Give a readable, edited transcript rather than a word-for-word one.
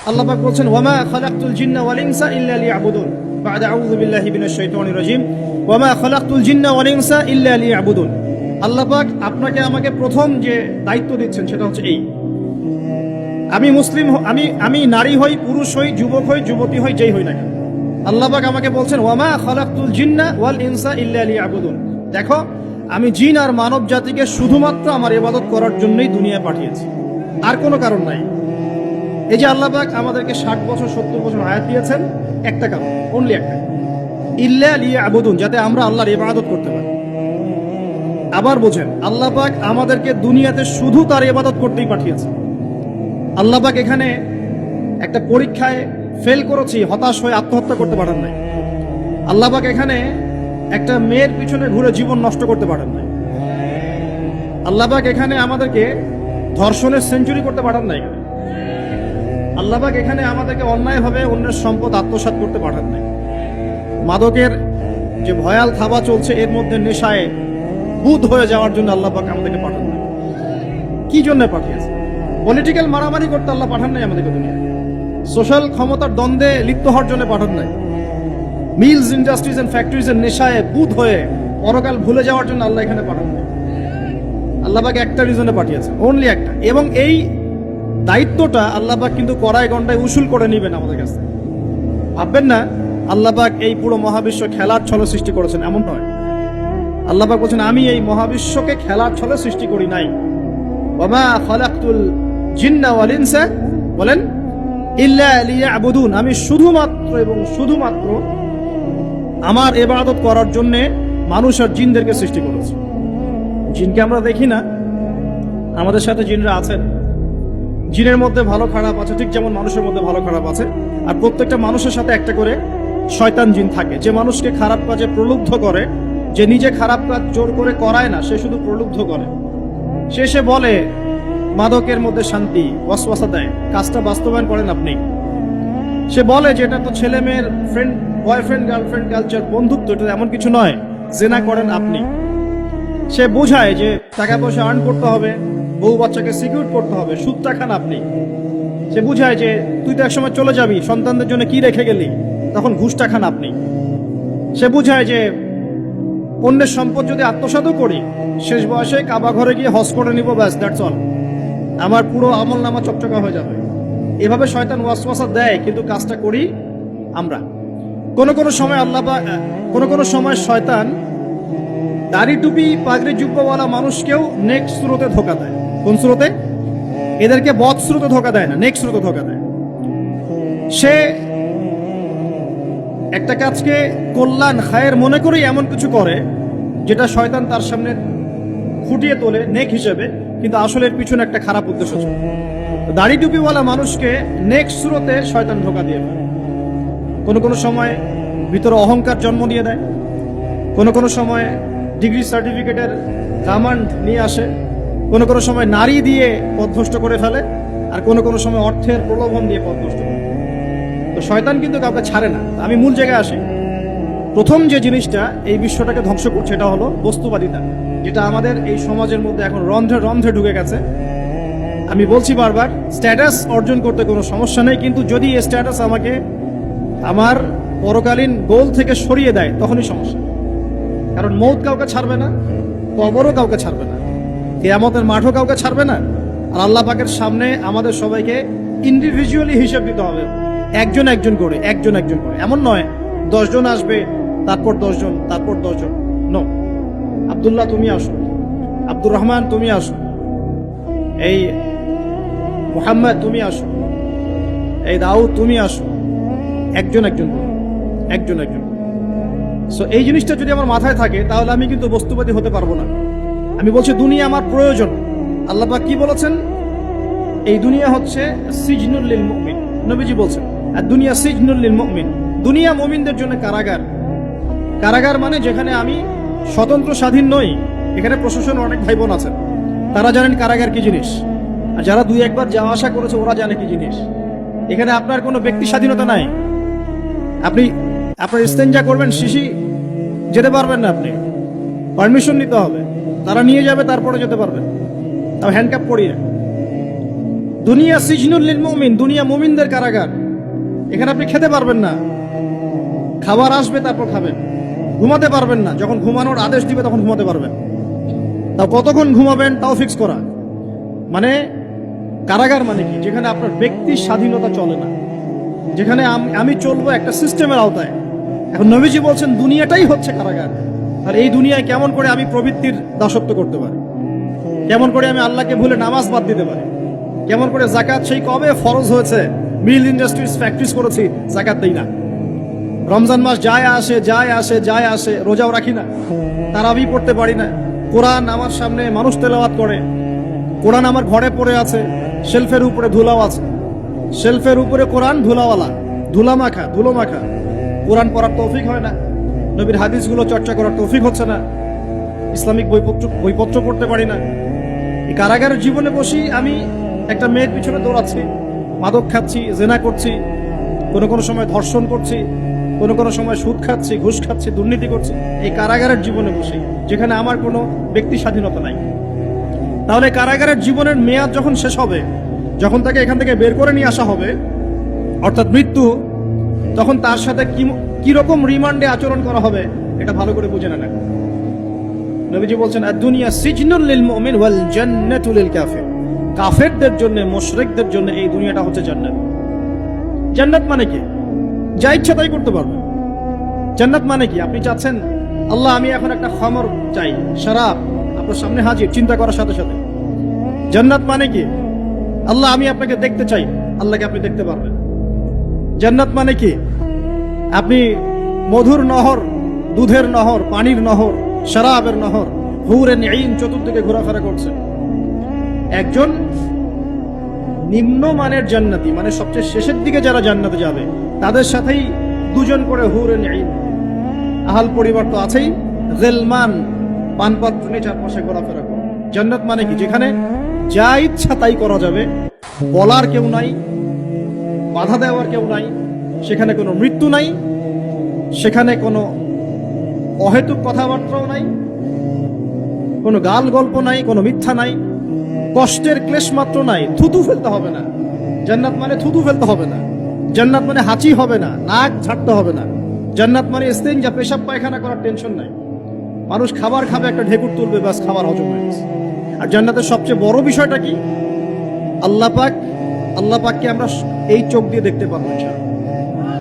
আল্লাহ পাক বলছেন ওয়ামা খালাকতুল জিন্না ওয়াল ইনসা ইল্লা লিয়াবুদুন বা'দা আউযু বিল্লাহি মিনাশ শাইতানির রাজিম ওয়ামা খালাকতুল জিন্না ওয়াল ইনসা ইল্লা লিয়াবুদুন। আল্লাহ পাক আপনাকে আমাকে প্রথম যে দায়িত্ব দিচ্ছেন সেটা হচ্ছে এই, আমি মুসলিম, আমি নারী হই, পুরুষ হই, যুবক হই, যুবতী হই, যেই হই না কেন, আল্লাহ পাক আমাকে বলছেন ওয়ামা খালাকতুল জিন্না ওয়াল ইনসা ইল্লা লিয়াবুদুন। দেখো, আমি জিন আর মানব জাতিকে শুধুমাত্র আমার ইবাদত করার জন্যই দুনিয়ায় পাঠিয়েছি, আর কোনো কারণ নাই। এই যে আল্লাহ পাক আমাদেরকে 60 বছর 70 বছর হায়াত দিয়েছেন, একটা কারণ, অনলি একটা, ইল্লা লিয়াবুদুন, যাতে আমরা আল্লাহর ইবাদত করতে পারি। আবার বোঝেন, আল্লাহ পাক আমাদেরকে দুনিয়াতে শুধু তার ইবাদত করতেই পাঠিয়েছে। আল্লাহ পাক এখানে একটা পরীক্ষায় ফেল করেছি হতাশ হয়ে আত্মহত্যা করতে পারেন নাই। আল্লাহ পাক এখানে একটা মেয়ের পিছনে ঘুরে জীবন নষ্ট করতে পারেন নাই। আল্লাহ পাক এখানে আমাদেরকে ধর্ষণের সেঞ্চুরি করতে পারেন নাই। আল্লাহ পাক এখানে আমাদেরকে অন্যায়ভাবে অন্যের সম্পদ আত্মসাৎ করতে পারেন নাই। মাদকের যে ভয়াল থাবা চলছে এর মধ্যে নেশায় বুধ হয়ে যাওয়ার জন্য আল্লাহ পাক আমাদেরকে পাঠান নাই। কি জন্য পাঠিয়েছে? পলিটিক্যাল মারামারি করতে আল্লাহ পাঠান নাই আমাদেরকে দুনিয়ায়। সোশ্যাল ক্ষমতার দ্বন্দ্বে লিপ্ত হওয়ার জন্য পাঠান নাই। মিলস, ইন্ডাস্ট্রিজ এন্ড ফ্যাক্টরিজ এর নেশায় বুধ হয়ে পরকাল ভুলে যাওয়ার জন্য আল্লাহ এখানে পাঠান নাই। আল্লাহ পাক একটা রিজনে পাঠিয়েছে, অনলি একটা। এবং এই দায়িত্বটা আল্লাহ পাক কিন্তু কড়াই গন্ডায় উসুল করে নেবেন আমাদের কাছে। ভাববেন না আল্লাহ পাক এই পুরো মহাবিশ্ব খেলার ছলে সৃষ্টি করেছেন, এমন নয়। আল্লাহ পাক বলছেন আমি এই মহাবিশ্বকে খেলার ছলে সৃষ্টি করি নাই। ওয়ামা খালাকতুল জিন্না ওয়াল ইনসা বলেন ইল্লা লিয়াবুদুন, আমি শুধুমাত্র এবং শুধুমাত্র আমার ইবাদত করার জন্য মানুষ আর জিনদেরকে সৃষ্টি করেছি। জিনকে আমরা দেখি না, আমাদের সাথে জিনরা আছেন। জিনের মধ্যে ভালো খারাপ আছে, ঠিক যেমন মানুষের মধ্যে ভালো খারাপ আছে। আর প্রত্যেকটা মানুষের সাথে একটা করে শয়তান জিন থাকে, যে মানুষকে খারাপ কাজে প্রলুব্ধ করে, যে নিজে খারাপ কাজ জোর করে করায় না, সে শুধু প্রলুব্ধ করে। সে বলে মাদকের মধ্যে শান্তি, ওয়াসওয়াসা দেয়, কাজটা বাস্তবায়ন করেন আপনি। সে বলে যে এটা তো ছেলে মেয়ের ফ্রেন্ড, বয়ফ্রেন্ড গার্লফ্রেন্ড কালচার, বন্ধুত্ব, এটা এমন কিছু নয়, জেনা করেন আপনি। সে বোঝায় যে টাকা পয়সা আর্ন করতে হবে, বউ বাচ্চাকে সিকিউর করতে হবে, সুদটা খান আপনি। সে বুঝায় যে তুই তো একসময় চলে যাবি, সন্তানদের জন্য কি রেখে গেলি, তখন ঘুষটা খান আপনি। সে বুঝায় যে অন্যের সম্পদ যদি আত্মসাৎও করি, শেষ বয়সে কাবা ঘরে গিয়ে হজ করে নিব, ব্যাস, দ্যাটস অল, আমার পুরো আমল নামা চকচকা হয়ে যাবে। এভাবে শয়তান ওয়াসওয়াসা দেয়, কিন্তু কাজটা করি আমরা। কোন কোন সময় শয়তান দাড়ি টুপি পাগড়ি জুব্বাওয়ালা মানুষকেও নেক্সট স্রোতে ধোকা দেয়। কোন স্রোতে? এদেরকে বদ স্রোতে ধোকা দেয় না, নেক্সট স্রোতে ধোকা দেয়। সে একটা কাজকে কল্যাণ খায়ের মনে করে এমন কিছু করে যেটা শয়তান তার সামনে ফুটিয়ে তোলে নেক হিসেবে, কিন্তু আসলে এর পিছনে একটা খারাপ উদ্দেশ্য ছিল। দাড়ি টুপিওয়ালা মানুষকে নেক্সট স্রোতে শয়তান ধোকা দিয়ে দেয়। কোনো সময় ভিতরে অহংকার জন্ম দিয়ে দেয়, কোনো সময় ডিগ্রি সার্টিফিকেটের কামান্ড নিয়ে আসে, কোনো সময় নারী দিয়ে পথভ্রষ্ট করে ফেলে, আর কোনো সময় অর্থের প্রলোভন দিয়ে পথভ্রষ্ট করে। তো শয়তান কিন্তু কাউকে ছাড়ে না। আমি মূল জায়গায় আসি। প্রথম যে জিনিসটা এই বিশ্বটাকে ধ্বংস করছে এটা হলো বস্তুবাদিতা, যেটা আমাদের এই সমাজের মধ্যে এখন রন্ধ্রে রন্ধ্রে ঢুকে গেছে। আমি বলছি বারবার, স্ট্যাটাস অর্জন করতে কোনো সমস্যা নেই, কিন্তু যদি এই স্ট্যাটাস আমাকে আমার পরকালীন গোল থেকে সরিয়ে দেয়, তখনই সমস্যা। কারণ মৌত কাউকে ছাড়বে না, কবরও কাউকে ছাড়বে না, কিয়ামতের মাঠও কাউকে ছাড়বে না। আর আল্লাহ পাকের সামনে আমাদের সবাইকে ইন্ডিভিজুয়ালি হিসাব দিতে হবে, একজন একজন করে। এমন নয় 10 জন আসবে, তারপর 10 জন, তারপর 10 জন। নো, আব্দুল্লাহ তুমি আসো, আব্দুর রহমান তুমি আসো, এই মুহাম্মদ তুমি আসো, এই দাউদ তুমি আসো, একজন একজন। সো এই জিনিসটা যদি আমার মাথায় থাকে, তাহলে আমি কিন্তু বস্তুবাদী হতে পারবো না। আমি বলছি দুনিয়া আমার প্রয়োজন। আল্লাহ পাক কি বলেছেন? এই দুনিয়া হচ্ছে সিজনুল লিল মুমিন, নবীজি বলছেন, আর দুনিয়া সিজনুল লিল মুমিন, দুনিয়া মুমিনদের জন্য কারাগার। কারাগার মানে যেখানে আমি স্বতন্ত্র স্বাধীন নই। এখানে প্রশাসন অনেক ভাই বোন আছেন, তারা জানেন কারাগার কি জিনিস, আর যারা 2-1 বার যাওয়া আসা করেছে ওরা জানে কি জিনিস। এখানে আপনার কোনো ব্যক্তি স্বাধীনতা নাই। আপনি আপনার ইস্তেঞ্জা করবেন, শিশি যেতে পারবেন না, আপনি পারমিশন নিতে হবে, তারা নিয়ে যাবে, তারপরে যেতে পারবেন, তাও হ্যান্ডকাপ পরিয়ে। দুনিয়া সিজনুল লিল মুমিন, দুনিয়া মুমিনদের কারাগার। এখানে আপনি খেতে পারবেন না, খাবার আসবে তারপর খাবেন। ঘুমাতে পারবেন না, যখন ঘুমানোর আদেশ দিবে তখন ঘুমাতে পারবেন। তাও কতক্ষণ ঘুমাবেন তাও ফিক্স করা। মানে কারাগার মানে কি? যেখানে আপনার ব্যক্তির স্বাধীনতা চলে না, যেখানে আমি চলবো একটা সিস্টেমের আওতায়। এখন নবীজি বলছেন দুনিয়াটাই হচ্ছে কারাগার। আর এই দুনিয়ায় কেমন করে আমি প্রবৃত্তির দাসত্ব করতে পারি? কেমন করে আমি আল্লাহকে ভুলে নামাজ বাদ দিতে পারি? কেমন করে জাকাত সেই কবে ফরজ হয়েছে, মিল ইন্ডাস্ট্রিজ ফ্যাক্টরিজ করেছি, জাকাত দেই না। রমজান মাস যায় আসে যায় আসে যায় আসে, রোজাও রাখি না, তারাবি পড়তে পারি না। কোরআন আমার সামনে মানুষ তেলাওয়াত করে, কোরআন আমার ঘরে পড়ে আছে, শেলফের উপরে ধুলাও আছে, শেলফের উপরে কোরআন ধুলাওয়ালা, ধুলো মাখা। কোরআন পড়ার তৌফিক হয় না, নবীর হাদিসগুলো চর্চা করার তৌফিক হচ্ছে না, ইসলামিক বইপত্র পড়তে পারি না। এই কারাগারের জীবনে বসি আমি একটা মেয়ের পিছনে দৌড়াচ্ছি, মাদক খাচ্ছি, জেনা করছি, কোনো সময় ধর্ষণ করছি, কোনো সময় সুদ খাচ্ছি, ঘুষ খাচ্ছি, দুর্নীতি করছি। এই কারাগারের জীবনে বসি, যেখানে আমার কোনো ব্যক্তি স্বাধীনতা নাই। তাহলে কারাগারের জীবনের মেয়াদ যখন শেষ হবে, যখন তাকে এখান থেকে বের করে নিয়ে আসা হবে, অর্থাৎ মৃত্যু, তখন তার সাথে কিরকম রিমান্ডে আচরণ করা হবে এটা ভালো করে বুঝে নেন। নবীজি বলছেন দুনিয়া সিজনুল লিল মুমিন ওয়াল জান্নাতু লিল কাফির। কাফেরদের জন্য, মুশরিকদের জন্য এই দুনিয়াটা হচ্ছে জান্নাত। জান্নাত মানে কি? যা ইচ্ছা তাই করতে পারবেন। জান্নাত মানে কি? আপনি চাচ্ছেন আল্লাহ আমি এখন একটা খামর চাই, শরাব আপনার সামনে হাজির, চিন্তা করার সাথে সাথে। জান্নাত মানে কি? আল্লাহ আমি আপনাকে দেখতে চাই, আল্লাহকে আপনি দেখতে পারবেন। জান্নাত মানে কি? আপনি মধুর নহর, দুধের নহর, পানির নহর, শরাবের নহর, হুরে নিঈন চতুর্দিকে ঘোরাফেরা করছে। একজন নিম্নমানের জান্নাতি, মানে সবচেয়ে শেষের দিকে যারা জান্নাতে যাবে, তাদের সাথেই দুজন করে হুরে নিঈন, আহাল পরিবার তো আছেই, গিলমান পানপাত্র নিয়ে চারপাশে ঘোরাফেরা করে। জান্নাত মানে কি? যেখানে যা ইচ্ছা তাই করা যাবে, বলার কেউ নাই, বাধা দেওয়ার কেউ নাই, সেখানে কোনো মৃত্যু নাই, সেখানে কোনো অহেতুক কথাবার্তাও নাই, কোনো গাল গল্প নাই, কোনো মিথ্যা নাই, কষ্টের ক্লেশ মাত্র নাই, থুতু ফেলতে হবে না। জান্নাত মানে থুতু ফেলতে হবে না। জান্নাত মানে হাঁচি হবে না, নাক ঝাড়তে হবে না। জান্নাত মানে ইস্তেঞ্জা, পেশাব পায়খানা করার টেনশন নাই। মানুষ খাবার খাবে, একটা ঢেকুর তুলবে, ব্যাস খাবার হজম হয়ে গেছে। আর জান্নাতের সবচেয়ে বড় বিষয়টা কি? আল্লাহ পাককে আমরা এই চোখ দিয়ে দেখতে পারবো ইনশাআল্লাহ।